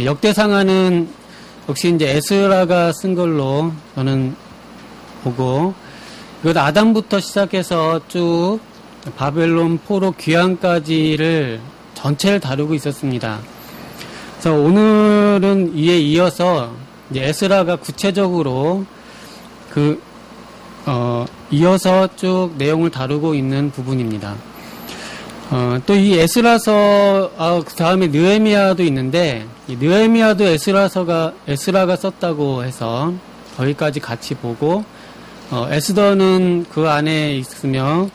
역대상하는 역시 이제 에스라가 쓴 걸로 저는 보고, 이것 아담부터 시작해서 쭉 바벨론 포로 귀환까지를 전체를 다루고 있었습니다. 그래서 오늘은 이에 이어서 이제 에스라가 구체적으로 이어서 쭉 내용을 다루고 있는 부분입니다. 또 이 에스라서, 그 다음에 느헤미야도 있는데, 이 느헤미야도 에스라가 썼다고 해서 거기까지 같이 보고, 에스더는 그 안에 있으며,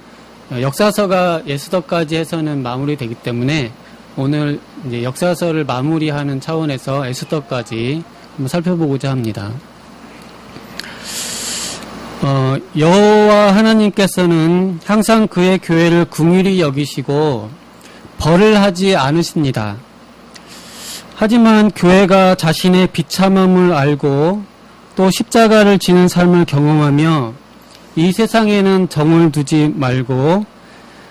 역사서가 에스더까지 해서는 마무리되기 때문에, 오늘 이제 역사서를 마무리하는 차원에서 에스더까지 한번 살펴보고자 합니다. 여호와 하나님께서는 항상 그의 교회를 긍휼히 여기시고 벌을 하지 않으십니다. 하지만 교회가 자신의 비참함을 알고 또 십자가를 지는 삶을 경험하며 이 세상에는 정을 두지 말고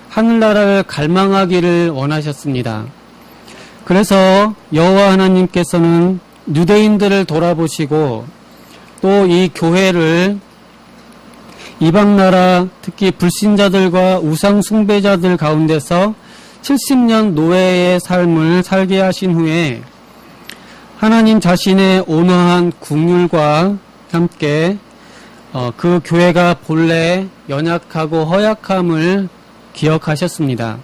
하늘나라를 갈망하기를 원하셨습니다. 그래서 여호와 하나님께서는 유대인들을 돌아보시고 또 이 교회를 이방나라 특히 불신자들과 우상 숭배자들 가운데서 70년 노예의 삶을 살게 하신 후에 하나님 자신의 온화한 긍휼과 함께 그 교회가 본래 연약하고 허약함을 기억하셨습니다.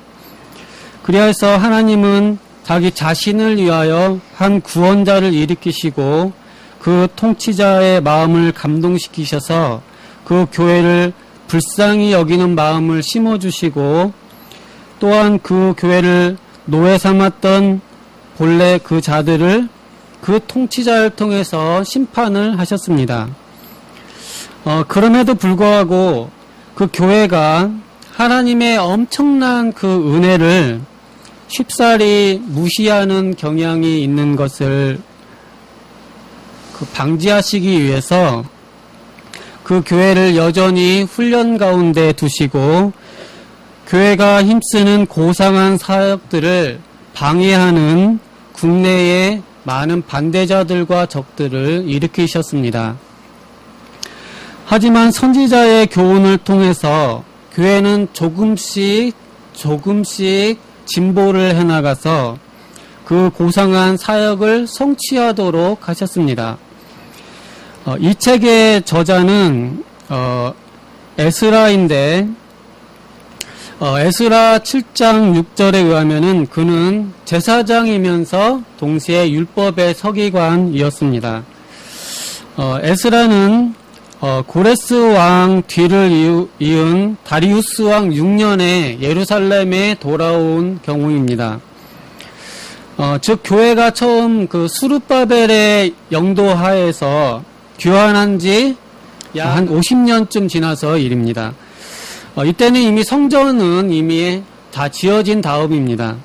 그리하여서 하나님은 자기 자신을 위하여 한 구원자를 일으키시고 그 통치자의 마음을 감동시키셔서 그 교회를 불쌍히 여기는 마음을 심어주시고 또한 그 교회를 노예 삼았던 본래 그 자들을 그 통치자를 통해서 심판을 하셨습니다. 그럼에도 불구하고 그 교회가 하나님의 엄청난 그 은혜를 쉽사리 무시하는 경향이 있는 것을 방지하시기 위해서 그 교회를 여전히 훈련 가운데 두시고 교회가 힘쓰는 고상한 사역들을 방해하는 국내의 많은 반대자들과 적들을 일으키셨습니다. 하지만 선지자의 교훈을 통해서 교회는 조금씩 진보를 해나가서 그 고상한 사역을 성취하도록 하셨습니다. 이 책의 저자는 에스라인데 에스라 7장 6절에 의하면은 그는 제사장이면서 동시에 율법의 서기관이었습니다. 에스라는 고레스 왕 뒤를 이은 다리우스 왕 6년에 예루살렘에 돌아온 경우입니다. 즉 교회가 처음 그 수르바벨의 영도하에서 교환한 지 약 한 50년쯤 지나서 일입니다. 이때는 이미 성전은 이미 다 지어진 다음입니다.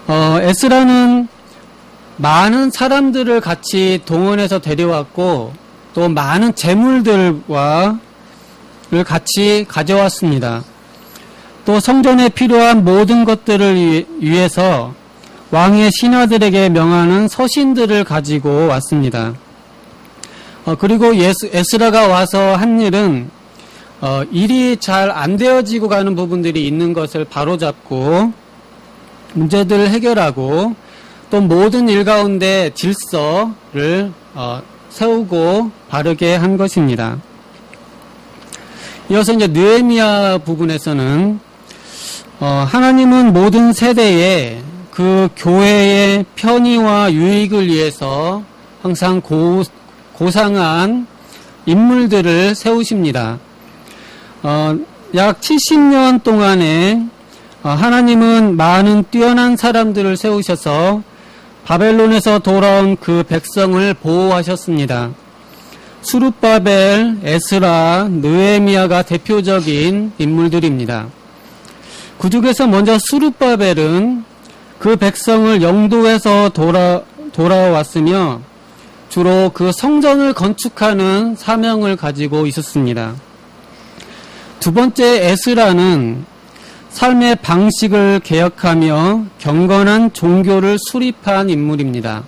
에스라는 많은 사람들을 같이 동원해서 데려왔고 또 많은 재물들과 같이 가져왔습니다. 또 성전에 필요한 모든 것들을 위해서 왕의 신하들에게 명하는 서신들을 가지고 왔습니다. 그리고 에스라가 와서 한 일은 일이 잘 안 되어지고 가는 부분들이 있는 것을 바로잡고 문제들을 해결하고 또 모든 일 가운데 질서를 세우고 바르게 한 것입니다. 이어서 이제 느헤미야 부분에서는 하나님은 모든 세대에 그 교회의 편의와 유익을 위해서 항상 고상한 인물들을 세우십니다. 약 70년 동안에 하나님은 많은 뛰어난 사람들을 세우셔서 바벨론에서 돌아온 그 백성을 보호하셨습니다. 수룹바벨, 에스라, 느헤미야가 대표적인 인물들입니다. 그 중에서 먼저 수룹바벨은 그 백성을 영도에서 돌아왔으며 주로 그 성전을 건축하는 사명을 가지고 있었습니다. 두 번째 에스라는 삶의 방식을 개혁하며 경건한 종교를 수립한 인물입니다.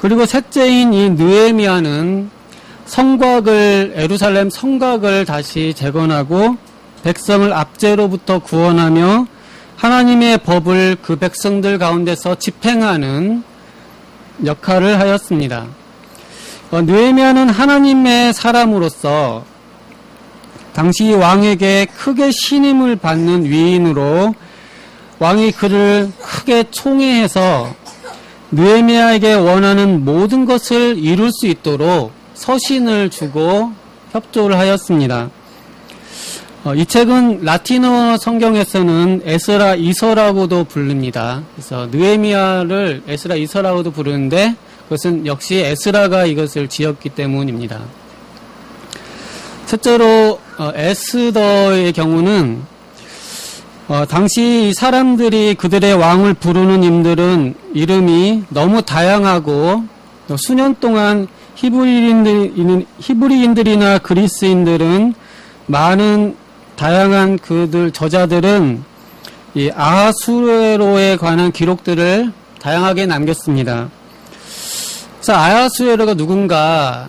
그리고 셋째인 이 느헤미야는 예루살렘 성곽을 다시 재건하고 백성을 압제로부터 구원하며 하나님의 법을 그 백성들 가운데서 집행하는 역할을 하였습니다. 느헤미야는 하나님의 사람으로서 당시 왕에게 크게 신임을 받는 위인으로 왕이 그를 크게 총애해서 느헤미야에게 원하는 모든 것을 이룰 수 있도록 서신을 주고 협조를 하였습니다. 이 책은 라틴어 성경에서는 에스라 이서라고도 부릅니다. 그래서 느헤미야를 에스라 이서라고도 부르는데 그것은 역시 에스라가 이것을 지었기 때문입니다. 첫째로 에스더의 경우는 당시 사람들이 그들의 왕을 부르는 이름이 너무 다양하고 수년 동안 히브리인들이나 그리스인들은 많은 다양한 저자들은 이 아하수에로에 관한 기록들을 다양하게 남겼습니다. 그래서 아하수에로가 누군가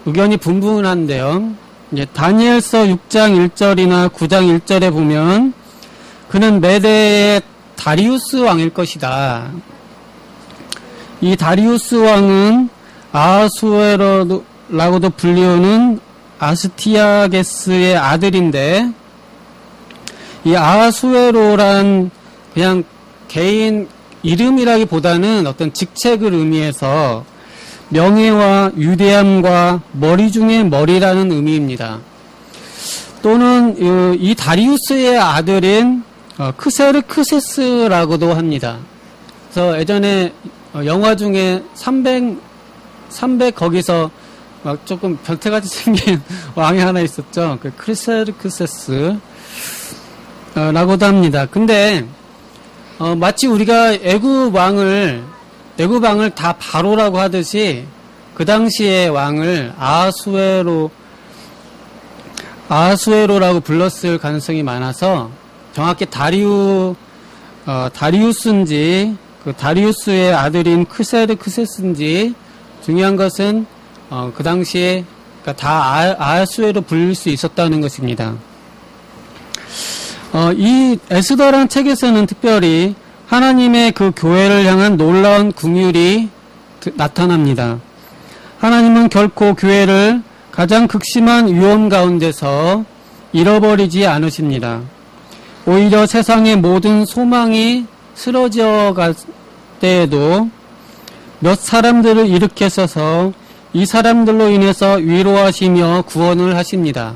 의견이 분분한데요. 다니엘서 6장 1절이나 9장 1절에 보면 그는 메대의 다리우스 왕일 것이다. 이 다리우스 왕은 아하수에로라고도 불리우는 아스티아게스의 아들인데 이 아하수에로란 그냥 개인 이름이라기보다는 어떤 직책을 의미해서 명예와 위대함과 머리 중에 머리라는 의미입니다. 또는 이 다리우스의 아들인 크세르크세스라고도 합니다. 그래서 예전에 영화 중에 300 거기서 막 조금 변태같이 생긴 왕이 하나 있었죠. 그 크세르크세스 라고도 합니다. 근데 마치 우리가 애굽 왕을 다 바로라고 하듯이 그 당시의 왕을 아하수에로라고 불렀을 가능성이 많아서 정확히 다리우스인지 그 다리우스의 아들인 크세르크세스인지 중요한 것은 그 당시에 다 아하수에로 불릴 수 있었다는 것입니다. 이 에스더라는 책에서는 특별히 하나님의 그 교회를 향한 놀라운 긍휼이 나타납니다. 하나님은 결코 교회를 가장 극심한 위험 가운데서 잃어버리지 않으십니다. 오히려 세상의 모든 소망이 쓰러져 갈 때에도 몇 사람들을 일으켜서서 이 사람들로 인해서 위로하시며 구원을 하십니다.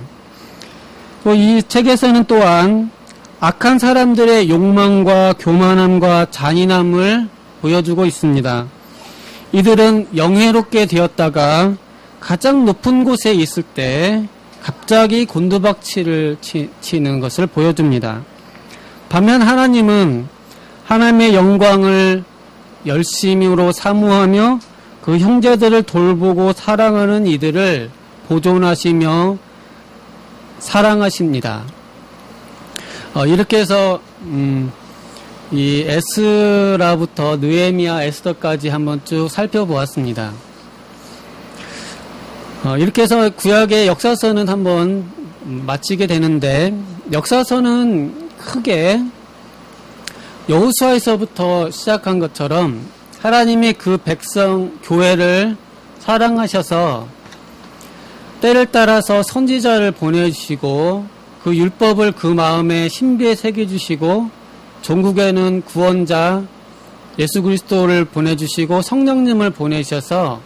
또 이 책에서는 또한 악한 사람들의 욕망과 교만함과 잔인함을 보여주고 있습니다. 이들은 영예롭게 되었다가 가장 높은 곳에 있을 때 갑자기 곤두박질을 치는 것을 보여줍니다. 반면 하나님은 하나님의 영광을 열심으로 사모하며 그 형제들을 돌보고 사랑하는 이들을 보존하시며 사랑하십니다. 이렇게 해서 이 에스라부터 느헤미야, 에스더까지 한번 쭉 살펴보았습니다. 이렇게 해서 구약의 역사서는 한번 마치게 되는데, 역사서는 크게 여호수아에서부터 시작한 것처럼 하나님이 그 백성 교회를 사랑하셔서 때를 따라서 선지자를 보내주시고 그 율법을 그 마음에 신비에 새겨주시고 전국에는 구원자 예수 그리스도를 보내주시고 성령님을 보내셔서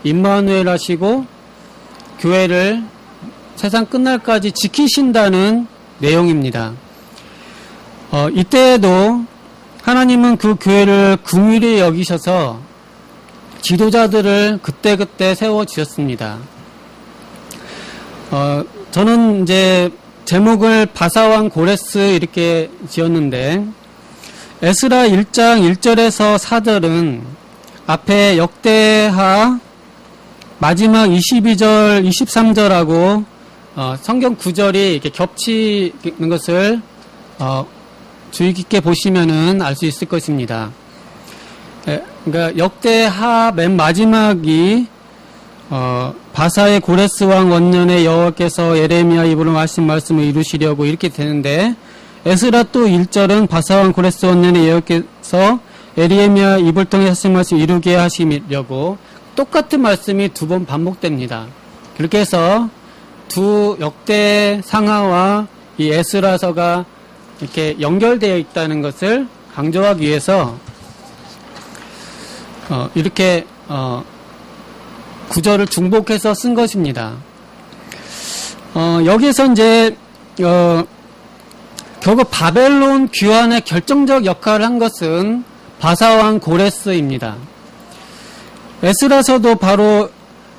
임마누엘 하시고 교회를 세상 끝날까지 지키신다는 내용입니다. 이때에도 하나님은 그 교회를 긍휼히 여기셔서 지도자들을 그때그때 세워주셨습니다. 저는 이제 제목을 바사왕 고레스 이렇게 지었는데, 에스라 1장 1절에서 4절은 앞에 역대하 마지막 22절, 23절하고 성경 구절이 이렇게 겹치는 것을 주의 깊게 보시면은 알 수 있을 것입니다. 그러니까 역대하 맨 마지막이 바사의 고레스 왕 원년에 여호와께서 예레미야 입으로 하신 말씀을 이루시려고 이렇게 되는데, 에스라 또 1절은 바사 왕 고레스 원년에 여호와께서 예레미야 입을 통해 하신 말씀을 이루게 하시려고 똑같은 말씀이 두 번 반복됩니다. 그렇게 해서 두 역대 상하와 이 에스라서가 이렇게 연결되어 있다는 것을 강조하기 위해서 이렇게 구절을 중복해서 쓴 것입니다. 여기에서 이제 결국 바벨론 귀환의 결정적 역할을 한 것은 바사왕 고레스입니다. 에스라서도 바로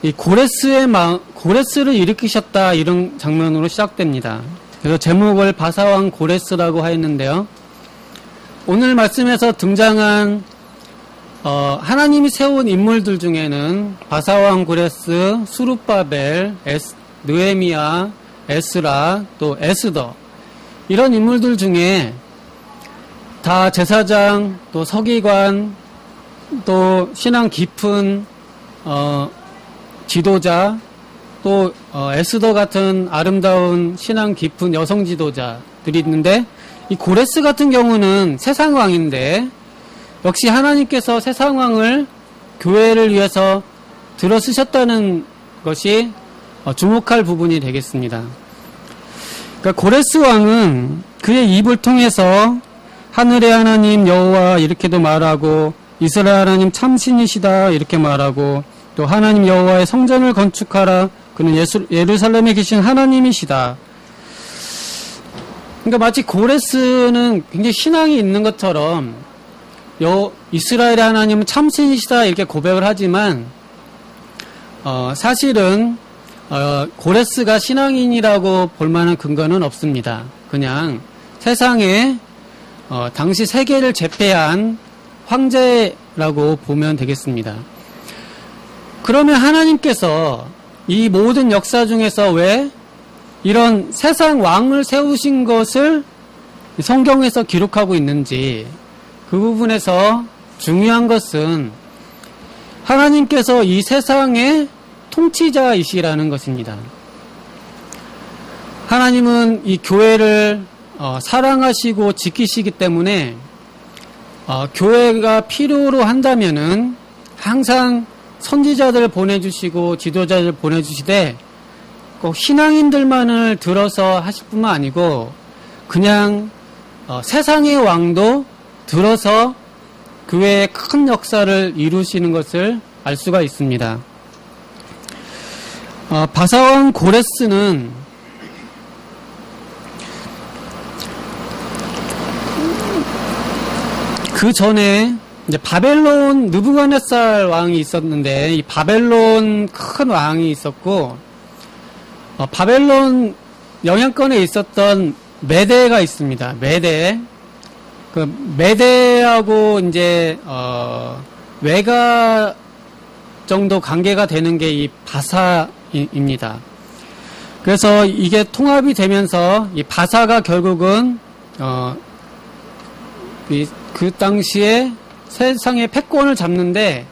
이 고레스를 일으키셨다, 이런 장면으로 시작됩니다. 그래서 제목을 바사왕 고레스라고 하였는데요. 오늘 말씀에서 등장한 하나님이 세운 인물들 중에는 바사왕 고레스, 수룹바벨, 느헤미야, 에스라, 또 에스더, 이런 인물들 중에 다 제사장, 또 서기관, 또 신앙 깊은 지도자, 또 에스더 같은 아름다운 신앙 깊은 여성 지도자들이 있는데, 이 고레스 같은 경우는 세상 왕인데 역시 하나님께서 세상 왕을 교회를 위해서 들어 쓰셨다는 것이 주목할 부분이 되겠습니다. 그러니까 고레스 왕은 그의 입을 통해서 하늘의 하나님 여호와 이렇게도 말하고, 이스라엘 하나님 참신이시다 이렇게 말하고, 또 하나님 여호와의 성전을 건축하라, 그는 예루살렘에 계신 하나님이시다. 그러니까 마치 고레스는 굉장히 신앙이 있는 것처럼 이스라엘의 하나님은 참신이시다 이렇게 고백을 하지만 사실은 고레스가 신앙인이라고 볼 만한 근거는 없습니다. 그냥 세상에 당시 세계를 제패한 황제라고 보면 되겠습니다. 그러면 하나님께서 이 모든 역사 중에서 왜 이런 세상 왕을 세우신 것을 성경에서 기록하고 있는지, 그 부분에서 중요한 것은 하나님께서 이 세상의 통치자이시라는 것입니다. 하나님은 이 교회를 사랑하시고 지키시기 때문에 교회가 필요로 한다면은 항상 선지자들을 보내주시고 지도자를 보내주시되, 꼭 신앙인들만을 들어서 하실 뿐만 아니고 그냥 세상의 왕도 들어서 교회의 큰 역사를 이루시는 것을 알 수가 있습니다. 바사왕 고레스는 그 전에 이제 바벨론 느부갓네살 왕이 있었는데, 이 바벨론 큰 왕이 있었고, 바벨론 영향권에 있었던 메대가 있습니다. 메대. 그 메대하고 이제 외가 정도 관계가 되는 게 이 바사입니다. 그래서 이게 통합이 되면서 이 바사가 결국은 그 당시에 세상의 패권을 잡는데,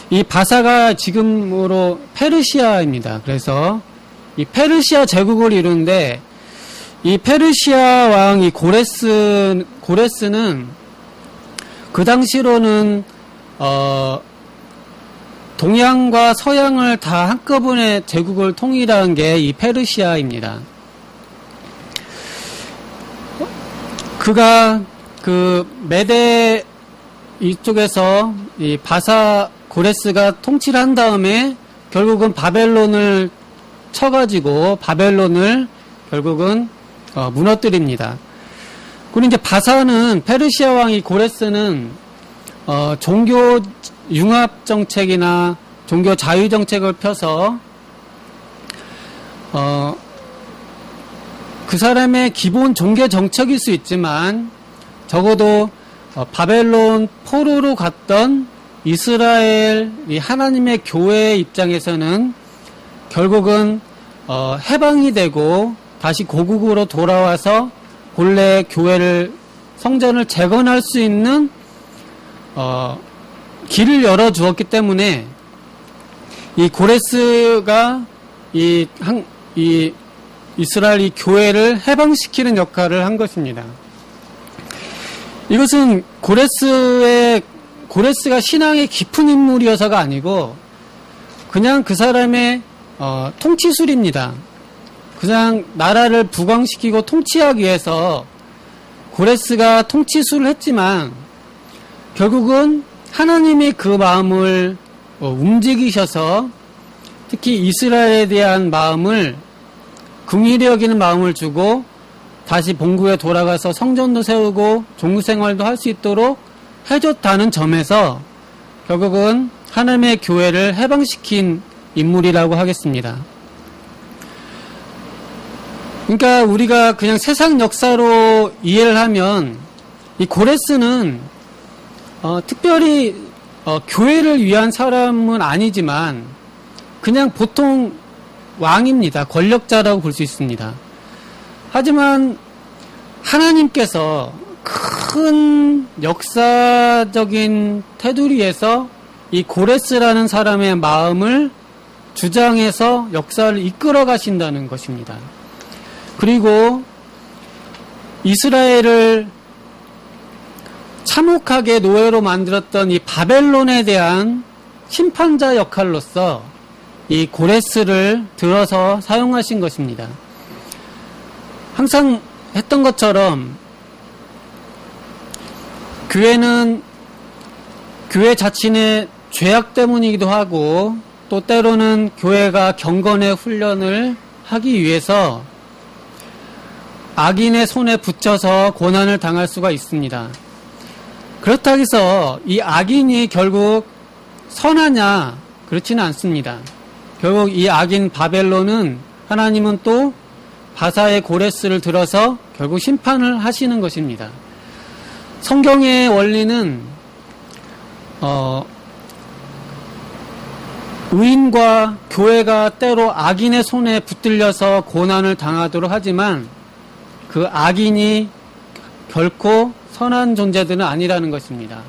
이 바사가 지금으로 페르시아입니다. 그래서 이 페르시아 제국을 이루는데, 이 페르시아 왕 이 고레스는 그 당시로는 동양과 서양을 다 한꺼번에 제국을 통일한 게 이 페르시아입니다. 그가 그 메대 이쪽에서 이 바사 고레스가 통치를 한 다음에 결국은 바벨론을 쳐가지고 바벨론을 결국은 무너뜨립니다. 그리고 이제 바사는, 페르시아 왕이 고레스는 종교 융합 정책이나 종교 자유 정책을 펴서 그 사람의 기본 종교 정책일 수 있지만 적어도 바벨론 포로로 갔던 이스라엘 이 하나님의 교회의 입장에서는 결국은 해방이 되고 다시 고국으로 돌아와서 본래 교회를, 성전을 재건할 수 있는 길을 열어 주었기 때문에 이 고레스가 이 이스라엘 이 교회를 해방시키는 역할을 한 것입니다. 이것은 고레스가 신앙의 깊은 인물이어서가 아니고 그냥 그 사람의 통치술입니다. 그냥 나라를 부강시키고 통치하기 위해서 고레스가 통치술을 했지만 결국은 하나님이 그 마음을 움직이셔서 특히 이스라엘에 대한 마음을 긍휼히 여기는 마음을 주고 다시 본국에 돌아가서 성전도 세우고 종교생활도 할 수 있도록 해줬다는 점에서 결국은 하나님의 교회를 해방시킨 인물이라고 하겠습니다. 그러니까 우리가 그냥 세상 역사로 이해를 하면 이 고레스는 특별히 교회를 위한 사람은 아니지만 그냥 보통 왕입니다. 권력자라고 볼 수 있습니다. 하지만 하나님께서 큰 역사적인 테두리에서 이 고레스라는 사람의 마음을 주장해서 역사를 이끌어 가신다는 것입니다. 그리고 이스라엘을 참혹하게 노예로 만들었던 이 바벨론에 대한 심판자 역할로서 이 고레스를 들어서 사용하신 것입니다. 항상 했던 것처럼 교회는 교회 자신의 죄악 때문이기도 하고 또 때로는 교회가 경건의 훈련을 하기 위해서 악인의 손에 붙여서 고난을 당할 수가 있습니다. 그렇다고 해서 이 악인이 결국 선하냐? 그렇지는 않습니다. 결국 이 악인 바벨론은 하나님은 또 바사의 고레스를 들어서 결국 심판을 하시는 것입니다. 성경의 원리는 의인과 교회가 때로 악인의 손에 붙들려서 고난을 당하도록 하지만 그 악인이 결코 선한 존재들은 아니라는 것입니다.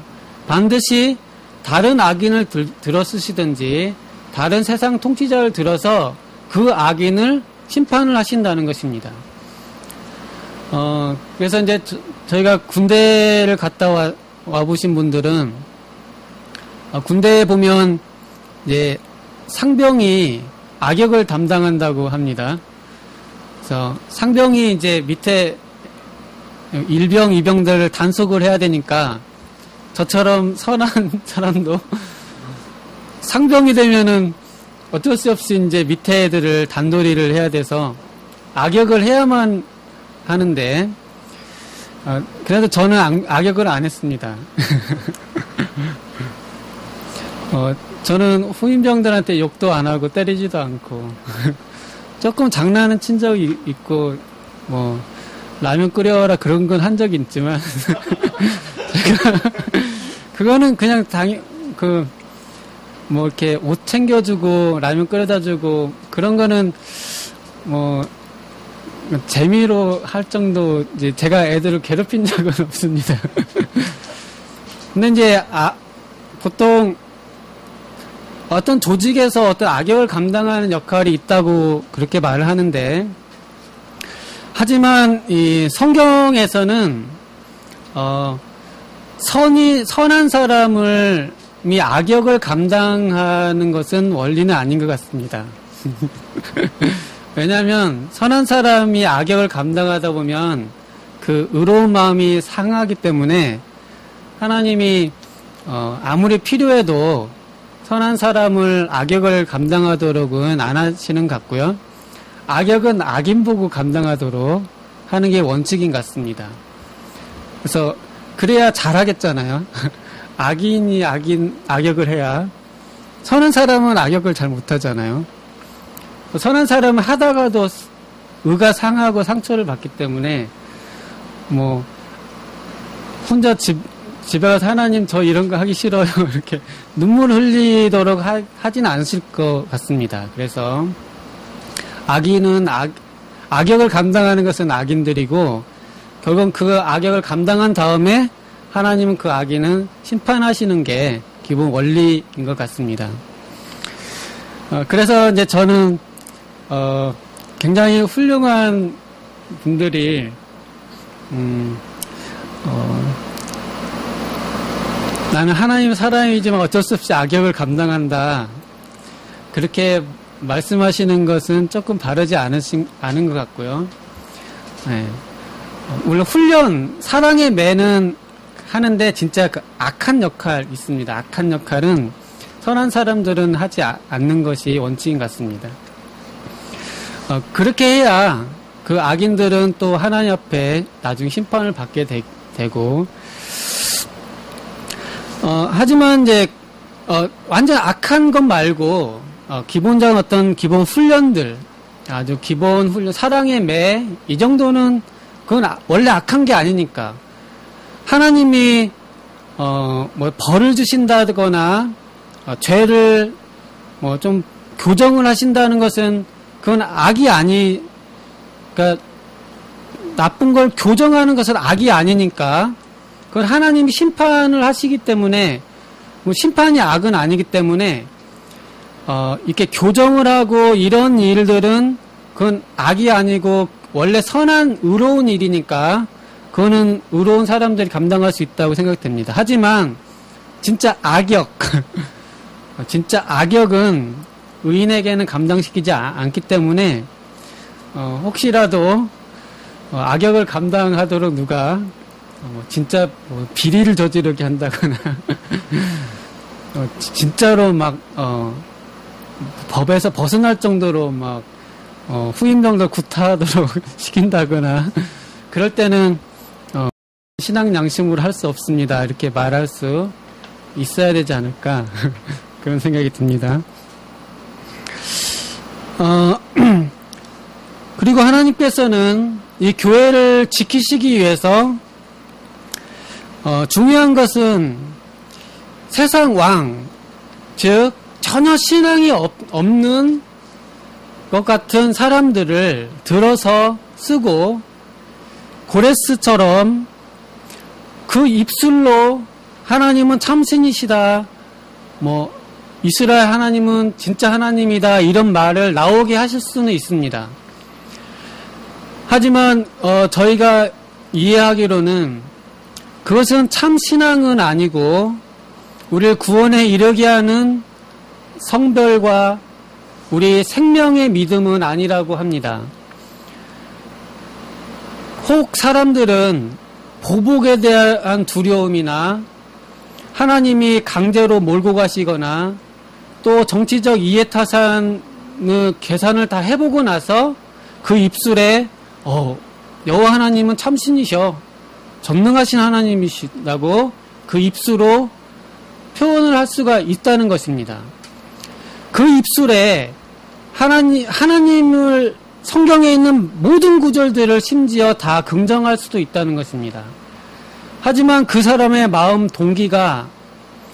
반드시 다른 악인을 들어 쓰시든지 다른 세상 통치자를 들어서 그 악인을 심판을 하신다는 것입니다. 그래서 이제 저희가 군대를 갔다 와 보신 분들은 군대에 보면 이제 상병이 악역을 담당한다고 합니다. 그래서 상병이 이제 밑에 일병, 이병들을 단속을 해야 되니까 저처럼 선한 사람도 상병이 되면은 어쩔 수 없이 이제 밑에 애들을 단도리를 해야 돼서 악역을 해야만 하는데, 그래도 저는 악역을 안 했습니다. 저는 후임병들한테 욕도 안 하고 때리지도 않고, 조금 장난은 친 적이 있고, 뭐, 라면 끓여라 그런 건 한 적이 있지만, 제가, 그거는 그냥 뭐 이렇게 옷 챙겨주고, 라면 끓여다 주고, 그런 거는, 뭐, 재미로 할 정도, 이제 제가 애들을 괴롭힌 적은 없습니다. 근데 이제, 보통, 어떤 조직에서 어떤 악역을 감당하는 역할이 있다고 그렇게 말을 하는데, 하지만 이 성경에서는 선한 사람을 이 악역을 감당하는 것은 원리는 아닌 것 같습니다. 왜냐하면 선한 사람이 악역을 감당하다 보면 그 의로운 마음이 상하기 때문에 하나님이 아무리 필요해도 선한 사람을 악역을 감당하도록은 안 하시는 것 같고요. 악역은 악인 보고 감당하도록 하는 게 원칙인 것 같습니다. 그래서 그래야 잘하겠잖아요. 악인이 악역을 해야. 선한 사람은 악역을 잘 못하잖아요. 선한 사람은 하다가도 의가 상하고 상처를 받기 때문에 뭐 혼자 집에 가서 하나님 저 이런 거 하기 싫어요 이렇게 눈물 흘리도록 하진 않으실 것 같습니다. 그래서 악인은 악역을 감당하는 것은 악인들이고 결국 그 악역을 감당한 다음에 하나님은 그 악인은 심판하시는 게 기본 원리인 것 같습니다. 그래서 이제 저는 굉장히 훌륭한 분들이 나는 하나님의 사람이지만 어쩔 수 없이 악역을 감당한다. 그렇게 말씀하시는 것은 조금 바르지 않은 것 같고요. 네. 물론 사랑의 매는 하는데 진짜 그 악한 역할 있습니다. 악한 역할은 선한 사람들은 하지 않는 것이 원칙인 것 같습니다. 그렇게 해야 그 악인들은 또 하나님 앞에 나중에 심판을 받게 되고, 하지만 이제, 완전 악한 것 말고, 기본적인 어떤 기본 훈련들, 아주 기본 훈련, 사랑의 매, 이 정도는, 그건 원래 악한 게 아니니까. 하나님이, 벌을 주신다거나, 죄를, 좀 교정을 하신다는 것은, 그건 악이 그러니까, 나쁜 걸 교정하는 것은 악이 아니니까, 그건 하나님이 심판을 하시기 때문에, 심판이 악은 아니기 때문에, 이렇게 교정을 하고 이런 일들은 그건 악이 아니고 원래 선한 의로운 일이니까 그거는 의로운 사람들이 감당할 수 있다고 생각됩니다. 하지만 진짜 진짜 악역은 의인에게는 감당시키지 않기 때문에 혹시라도 악역을 감당하도록 누가 진짜 비리를 저지르게 한다거나 진짜로 막 법에서 벗어날 정도로 막 후임병들 구타하도록 시킨다거나 그럴 때는 신앙 양심으로 할 수 없습니다. 이렇게 말할 수 있어야 되지 않을까 그런 생각이 듭니다. 그리고 하나님께서는 이 교회를 지키시기 위해서 중요한 것은 세상 왕, 즉 전혀 신앙이 없는 것 같은 사람들을 들어서 쓰고 고레스처럼 그 입술로 하나님은 참신이시다, 이스라엘 하나님은 진짜 하나님이다 이런 말을 나오게 하실 수는 있습니다. 하지만 저희가 이해하기로는 그것은 참 신앙은 아니고 우리를 구원에 이르게 하는 성별과 우리 생명의 믿음은 아니라고 합니다. 혹 사람들은 보복에 대한 두려움이나 하나님이 강제로 몰고 가시거나 또 정치적 이해타산의 계산을 다 해보고 나서 그 입술에 여호와 하나님은 참신이셔, 전능하신 하나님이시다고 그 입술로 표현을 할 수가 있다는 것입니다. 그 입술에 하나님을 성경에 있는 모든 구절들을 심지어 다 긍정할 수도 있다는 것입니다. 하지만 그 사람의 마음 동기가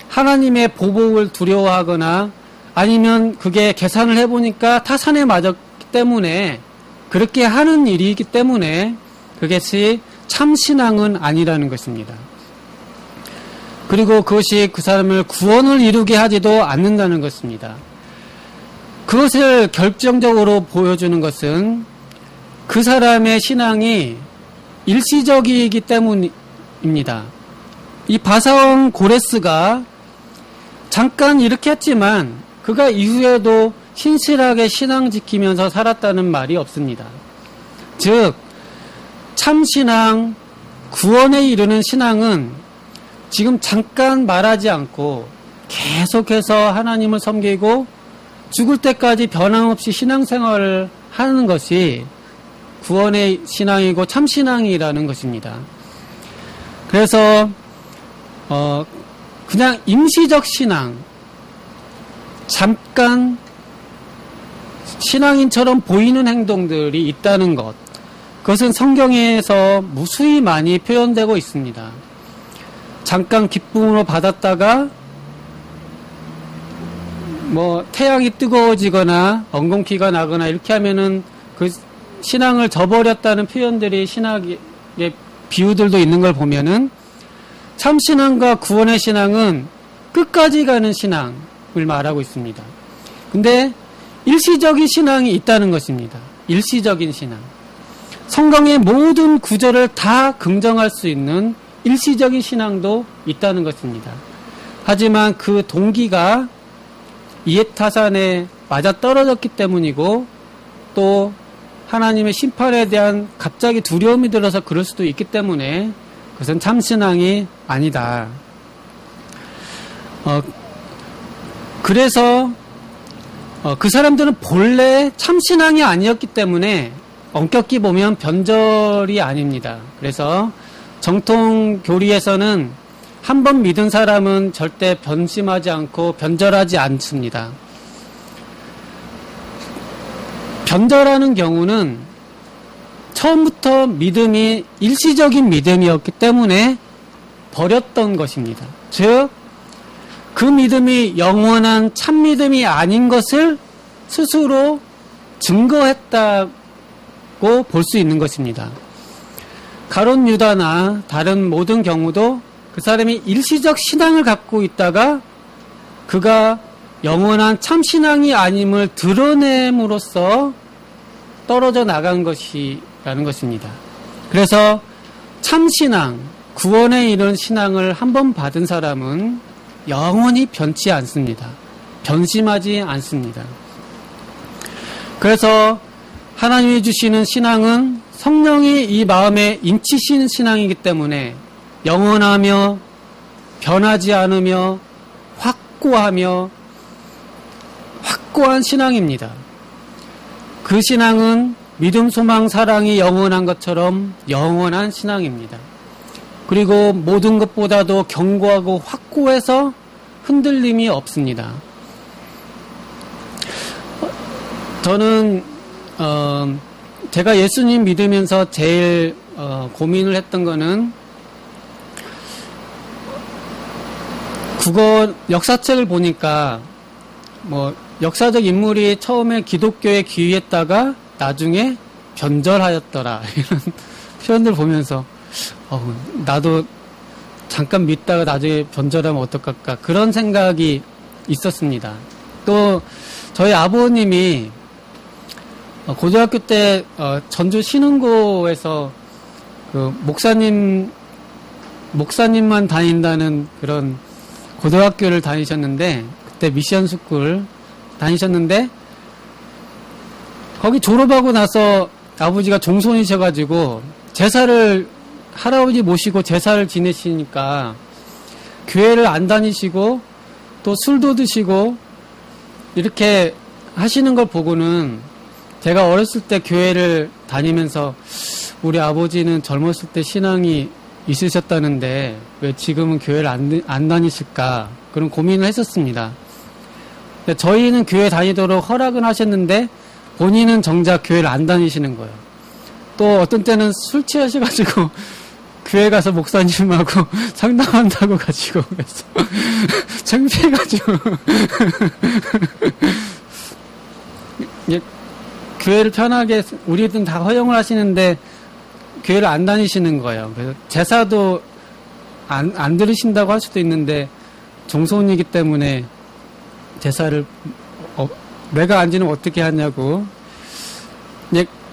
하나님의 보복을 두려워하거나 아니면 그게 계산을 해보니까 타산에 맞았기 때문에 그렇게 하는 일이기 때문에 그것이 참신앙은 아니라는 것입니다. 그리고 그것이 그 사람을 구원을 이루게 하지도 않는다는 것입니다. 그것을 결정적으로 보여주는 것은 그 사람의 신앙이 일시적이기 때문입니다. 이 바사왕 고레스가 잠깐 이렇게 했지만 그가 이후에도 신실하게 신앙 지키면서 살았다는 말이 없습니다. 즉 참신앙, 구원에 이르는 신앙은 지금 잠깐 말하지 않고 계속해서 하나님을 섬기고 죽을 때까지 변함없이 신앙생활을 하는 것이 구원의 신앙이고 참신앙이라는 것입니다. 그래서 그냥 임시적 신앙, 잠깐 신앙인처럼 보이는 행동들이 있다는 것, 그것은 성경에서 무수히 많이 표현되고 있습니다. 잠깐 기쁨으로 받았다가 태양이 뜨거워지거나 엉겅퀴가 나거나 이렇게 하면은 그 신앙을 저버렸다는 표현들이 신학의 비유들도 있는 걸 보면은 참신앙과 구원의 신앙은 끝까지 가는 신앙을 말하고 있습니다. 근데 일시적인 신앙이 있다는 것입니다. 일시적인 신앙. 성경의 모든 구절을 다 긍정할 수 있는 일시적인 신앙도 있다는 것입니다. 하지만 그 동기가 이해타산에 맞아떨어졌기 때문이고 또 하나님의 심판에 대한 갑자기 두려움이 들어서 그럴 수도 있기 때문에 그것은 참신앙이 아니다. 그래서 그 사람들은 본래 참신앙이 아니었기 때문에 엄격히 보면 변절이 아닙니다. 그래서 정통 교리에서는 한 번 믿은 사람은 절대 변심하지 않고 변절하지 않습니다. 변절하는 경우는 처음부터 믿음이 일시적인 믿음이었기 때문에 버렸던 것입니다. 즉, 그 믿음이 영원한 참 믿음이 아닌 것을 스스로 증거했다고 볼 수 있는 것입니다. 가룟 유다나 다른 모든 경우도 그 사람이 일시적 신앙을 갖고 있다가 그가 영원한 참신앙이 아님을 드러냄으로써 떨어져 나간 것이라는 것입니다. 그래서 참신앙, 구원에 이른 신앙을 한 번 받은 사람은 영원히 변치 않습니다. 변심하지 않습니다. 그래서 하나님이 주시는 신앙은 성령이 이 마음에 인치신 신앙이기 때문에 영원하며 변하지 않으며 확고한 신앙입니다. 그 신앙은 믿음, 소망, 사랑이 영원한 것처럼 영원한 신앙입니다. 그리고 모든 것보다도 견고하고 확고해서 흔들림이 없습니다. 저는 제가 예수님 믿으면서 제일 고민을 했던 거는 국어 역사책을 보니까 뭐 역사적 인물이 처음에 기독교에 귀의했다가 나중에 변절하였더라 이런 표현들 보면서 나도 잠깐 믿다가 나중에 변절하면 어떡할까 그런 생각이 있었습니다. 또 저희 아버님이 고등학교 때 전주 신흥고에서 그 목사님만 다닌다는 그런 고등학교를 다니셨는데 그때 미션 스쿨 다니셨는데 거기 졸업하고 나서 아버지가 종손이셔가지고 제사를 할아버지 모시고 제사를 지내시니까 교회를 안 다니시고 또 술도 드시고 이렇게 하시는 걸 보고는 제가 어렸을 때 교회를 다니면서 우리 아버지는 젊었을 때 신앙이 있으셨다는데 왜 지금은 교회를 안 다니실까 그런 고민을 했었습니다. 저희는 교회 다니도록 허락은 하셨는데 본인은 정작 교회를 안 다니시는 거예요. 또 어떤 때는 술 취하셔가지고 교회 가서 목사님하고 상담한다고 가지고 그래서 창피해가지고 교회를 편하게 우리든 다 허용을 하시는데 교회를 안 다니시는 거예요. 그래서 제사도 안 들으신다고 할 수도 있는데 종손이기 때문에 제사를 내가 안 지내면 어떻게 하냐고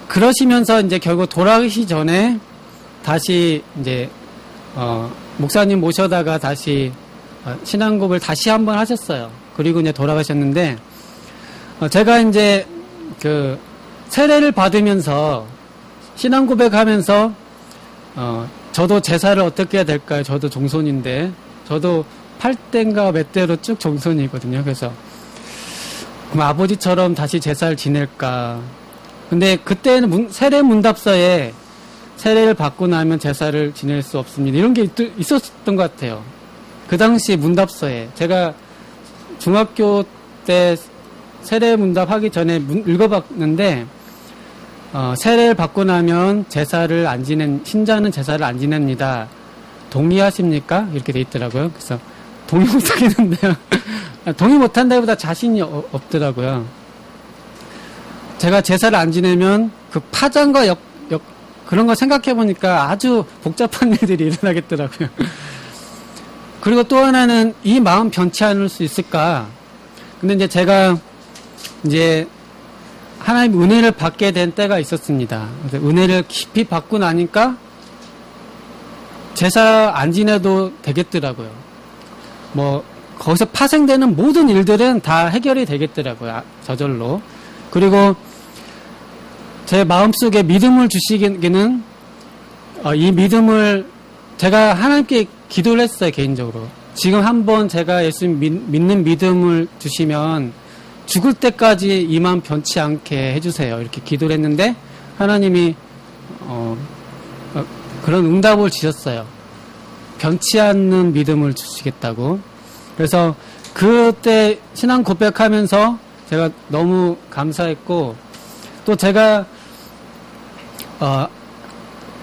그러시면서 이제 결국 돌아가시 전에 다시 이제 목사님 모셔다가 다시 신앙고백을 다시 한번 하셨어요. 그리고 이제 돌아가셨는데 제가 이제 그 세례를 받으면서 신앙고백하면서 저도 제사를 어떻게 해야 될까요? 저도 종손인데 저도 8대인가 몇 대로 쭉 종손이거든요. 그래서 그럼 아버지처럼 다시 제사를 지낼까? 근데 그때는 세례 문답서에 세례를 받고 나면 제사를 지낼 수 없습니다. 이런 게 있었던 것 같아요. 그 당시 문답서에 제가 중학교 때 세례 문답하기 전에 읽어봤는데 세례를 받고 나면 제사를 안 신자는 제사를 안 지냅니다. 동의하십니까? 이렇게 돼 있더라고요. 그래서 동의 못하겠는데요. 동의 못한다기보다 자신이 없더라고요. 제가 제사를 안 지내면 그 파장과 그런 거 생각해 보니까 아주 복잡한 일들이 일어나겠더라고요. 그리고 또 하나는 이 마음 변치 않을 수 있을까? 근데 이제 제가 이제 하나님 은혜를 받게 된 때가 있었습니다. 그래서 은혜를 깊이 받고 나니까 제사 안 지내도 되겠더라고요. 뭐 거기서 파생되는 모든 일들은 다 해결이 되겠더라고요. 저절로. 그리고 제 마음속에 믿음을 주시기는 이 믿음을 제가 하나님께 기도를 했어요. 개인적으로. 지금 한번 제가 예수님 믿는 믿음을 주시면 죽을 때까지 이 마음 변치 않게 해주세요. 이렇게 기도를 했는데 하나님이 그런 응답을 주셨어요. 변치 않는 믿음을 주시겠다고. 그래서 그때 신앙 고백하면서 제가 너무 감사했고, 또 제가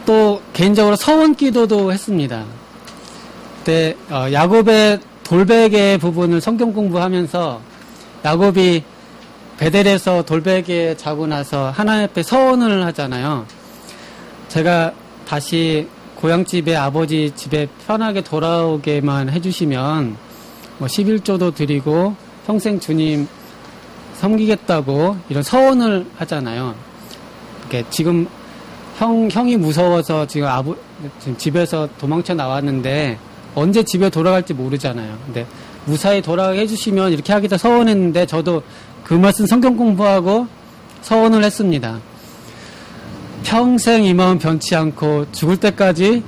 또 개인적으로 서원 기도도 했습니다. 그때 야곱의 돌베개 부분을 성경 공부하면서 야곱이 베델에서 돌베개 자고 나서 하나님 앞에 서원을 하잖아요. 제가 다시 고향집에 아버지 집에 편하게 돌아오게만 해주시면 뭐 11조도 드리고 평생 주님 섬기겠다고 이런 서원을 하잖아요. 이렇게 지금 형이 무서워서 지금 지금 집에서 도망쳐 나왔는데 언제 집에 돌아갈지 모르잖아요. 근데 무사히 돌아가게 해주시면 이렇게 하겠다 서원했는데 저도 그 말씀 성경 공부하고 서원을 했습니다. 평생 이 마음 변치 않고 죽을 때까지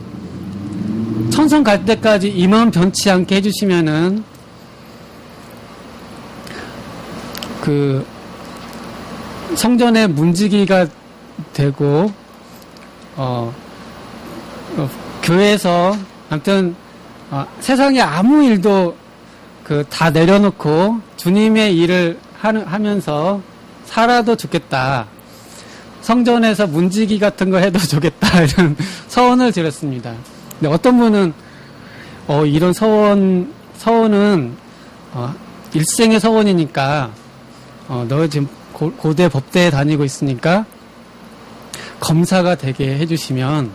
천성 갈 때까지 이 마음 변치 않게 해주시면은 그 성전의 문지기가 되고 교회에서 아무튼 세상에 아무 일도 다 내려놓고 주님의 일을 하면서 살아도 좋겠다. 성전에서 문지기 같은 거 해도 좋겠다. 이런 서원을 드렸습니다. 근데 어떤 분은 이런 서원은 일생의 서원이니까 너 지금 고대 법대에 다니고 있으니까 검사가 되게 해주시면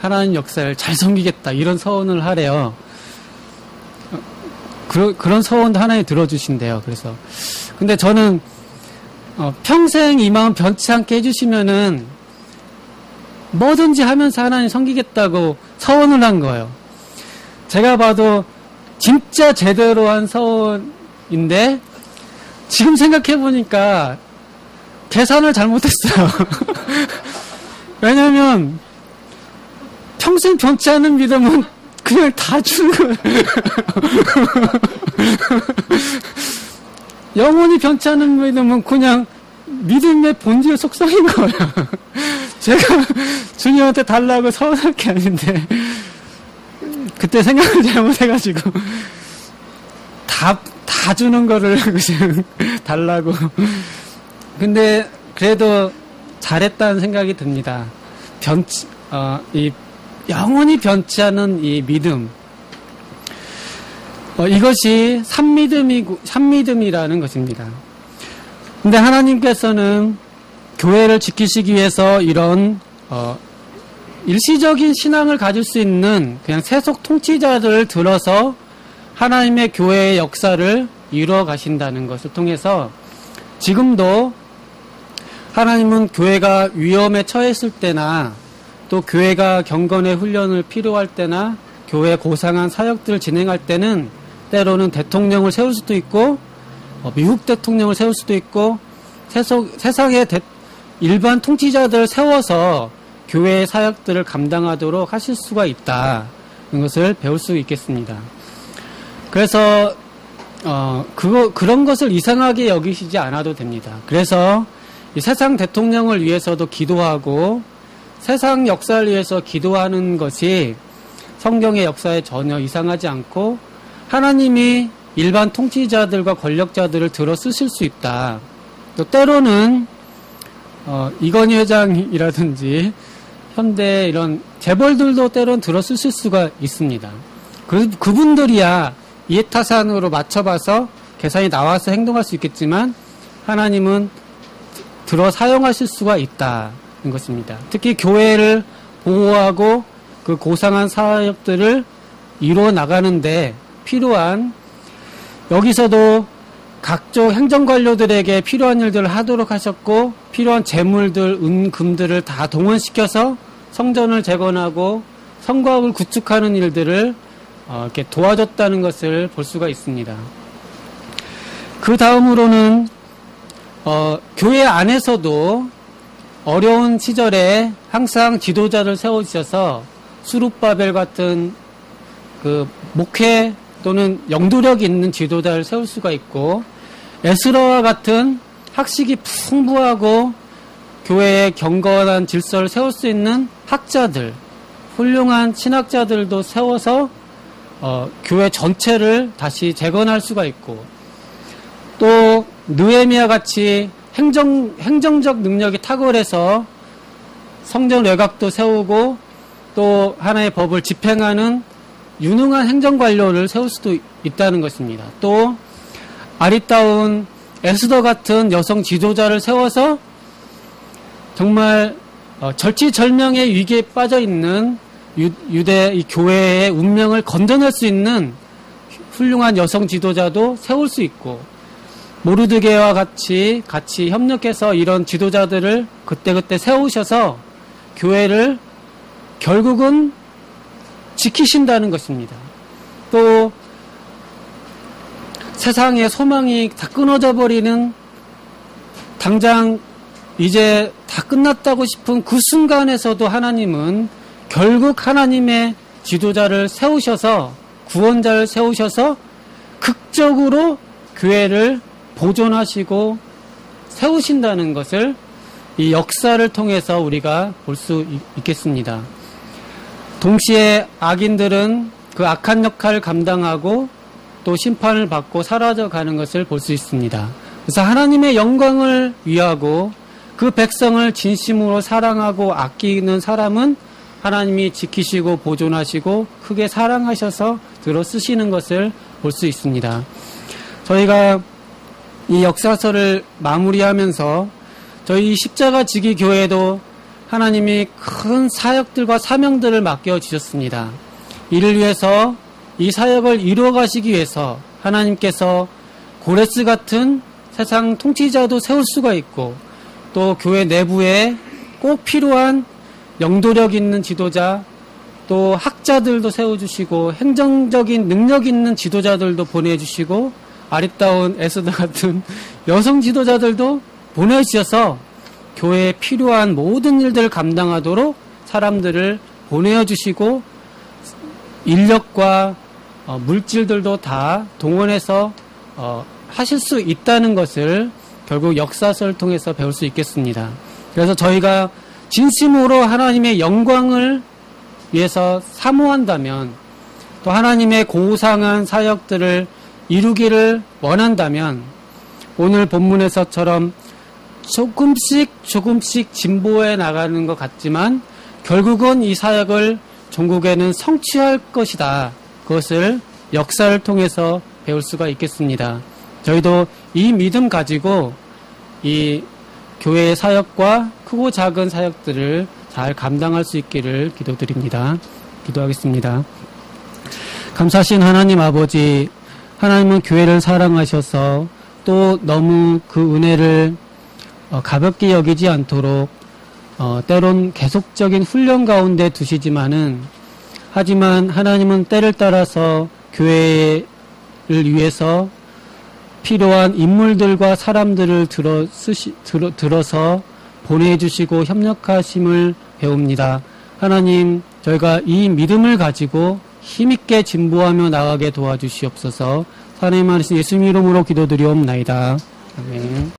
하나님 역사를 잘 섬기겠다. 이런 서원을 하래요. 그런 서원도 하나님 들어주신대요. 그래서 근데 저는 평생 이 마음 변치 않게 해주시면은 뭐든지 하면서 하나님 섬기겠다고 서원을 한 거예요. 제가 봐도 진짜 제대로 한 서원인데 지금 생각해보니까 계산을 잘못했어요. 왜냐면 평생 변치 않은 믿음은 그냥 다 주는 거예요. 영원히 변치 않은 믿음은 그냥 믿음의 본질 속성인 거예요. 제가 주님한테 달라고 서운할 게 아닌데 그때 생각을 잘못해가지고 다 주는 거를 그냥 달라고. 근데 그래도 잘했다는 생각이 듭니다. 이 영원히 변치 않은 이 믿음. 이것이 산믿음이라는 것입니다. 근데 하나님께서는 교회를 지키시기 위해서 이런 일시적인 신앙을 가질 수 있는 그냥 세속 통치자들을 들어서 하나님의 교회의 역사를 이루어 가신다는 것을 통해서 지금도 하나님은 교회가 위험에 처했을 때나 또 교회가 경건의 훈련을 필요할 때나 교회 고상한 사역들을 진행할 때는 때로는 대통령을 세울 수도 있고 미국 대통령을 세울 수도 있고 세상의 일반 통치자들을 세워서 교회의 사역들을 감당하도록 하실 수가 있다는 것을 배울 수 있겠습니다. 그래서 그런 것을 이상하게 여기시지 않아도 됩니다. 그래서 이 세상 대통령을 위해서도 기도하고 세상 역사를 위해서 기도하는 것이 성경의 역사에 전혀 이상하지 않고 하나님이 일반 통치자들과 권력자들을 들어 쓰실 수 있다. 또 때로는 이건희 회장이라든지 현대 이런 재벌들도 때로는 들어 쓰실 수가 있습니다. 그분들이야 이해타산으로 맞춰봐서 계산이 나와서 행동할 수 있겠지만 하나님은 들어 사용하실 수가 있다는 것입니다. 특히 교회를 보호하고 그 고상한 사역들을 이루어 나가는데 필요한, 여기서도 각종 행정관료들에게 필요한 일들을 하도록 하셨고, 필요한 재물들, 은금들을 다 동원시켜서 성전을 재건하고 성곽을 구축하는 일들을 이렇게 도와줬다는 것을 볼 수가 있습니다. 그 다음으로는 교회 안에서도 어려운 시절에 항상 지도자를 세워주셔서 수룹바벨 같은 그 목회 또는 영도력 있는 지도자를 세울 수가 있고, 에스라와 같은 학식이 풍부하고 교회의 경건한 질서를 세울 수 있는 학자들, 훌륭한 신학자들도 세워서 교회 전체를 다시 재건할 수가 있고, 또 느헤미야 같이 행정적 능력이 탁월해서 성전 외곽도 세우고 또 하나의 법을 집행하는 유능한 행정관료를 세울 수도 있다는 것입니다. 또 아리따운 에스더 같은 여성 지도자를 세워서 정말 절치절명의 위기에 빠져 있는 유대 이 교회의 운명을 건져낼 수 있는 훌륭한 여성 지도자도 세울 수 있고, 모르드게와 같이 협력해서 이런 지도자들을 그때그때 세우셔서 교회를 결국은 지키신다는 것입니다. 또 세상의 소망이 다 끊어져 버리는, 당장 이제 다 끝났다고 싶은 그 순간에서도 하나님은 결국 하나님의 지도자를 세우셔서, 구원자를 세우셔서 극적으로 교회를 보존하시고 세우신다는 것을 이 역사를 통해서 우리가 볼 수 있겠습니다. 동시에 악인들은 그 악한 역할을 감당하고 또 심판을 받고 사라져가는 것을 볼 수 있습니다. 그래서 하나님의 영광을 위하고 그 백성을 진심으로 사랑하고 아끼는 사람은 하나님이 지키시고 보존하시고 크게 사랑하셔서 들어 쓰시는 것을 볼 수 있습니다. 저희가 이 역사서를 마무리하면서 저희 십자가 지기 교회도 하나님이 큰 사역들과 사명들을 맡겨주셨습니다. 이를 위해서, 이 사역을 이루어 가시기 위해서 하나님께서 고레스 같은 세상 통치자도 세울 수가 있고, 또 교회 내부에 꼭 필요한 영도력 있는 지도자, 또 학자들도 세워주시고 행정적인 능력 있는 지도자들도 보내주시고 아리따운 에스더 같은 여성 지도자들도 보내주셔서 교회에 필요한 모든 일들을 감당하도록 사람들을 보내주시고 인력과 물질들도 다 동원해서 하실 수 있다는 것을 결국 역사서를 통해서 배울 수 있겠습니다. 그래서 저희가 진심으로 하나님의 영광을 위해서 사모한다면, 또 하나님의 고상한 사역들을 이루기를 원한다면, 오늘 본문에서처럼 조금씩 진보해 나가는 것 같지만 결국은 이 사역을 종국에는 성취할 것이다. 그것을 역사를 통해서 배울 수가 있겠습니다. 저희도 이 믿음 가지고 이 교회의 사역과 크고 작은 사역들을 잘 감당할 수 있기를 기도드립니다. 기도하겠습니다. 감사하신 하나님 아버지, 하나님은 교회를 사랑하셔서 또 너무 그 은혜를 가볍게 여기지 않도록 때론 계속적인 훈련 가운데 두시지만은, 하지만 하나님은 때를 따라서 교회를 위해서 필요한 인물들과 사람들을 들어서 보내주시고 협력하심을 배웁니다. 하나님, 저희가 이 믿음을 가지고 힘있게 진보하며 나가게 도와주시옵소서. 하나님 말씀 예수님 이름으로 기도드리옵나이다. 아멘.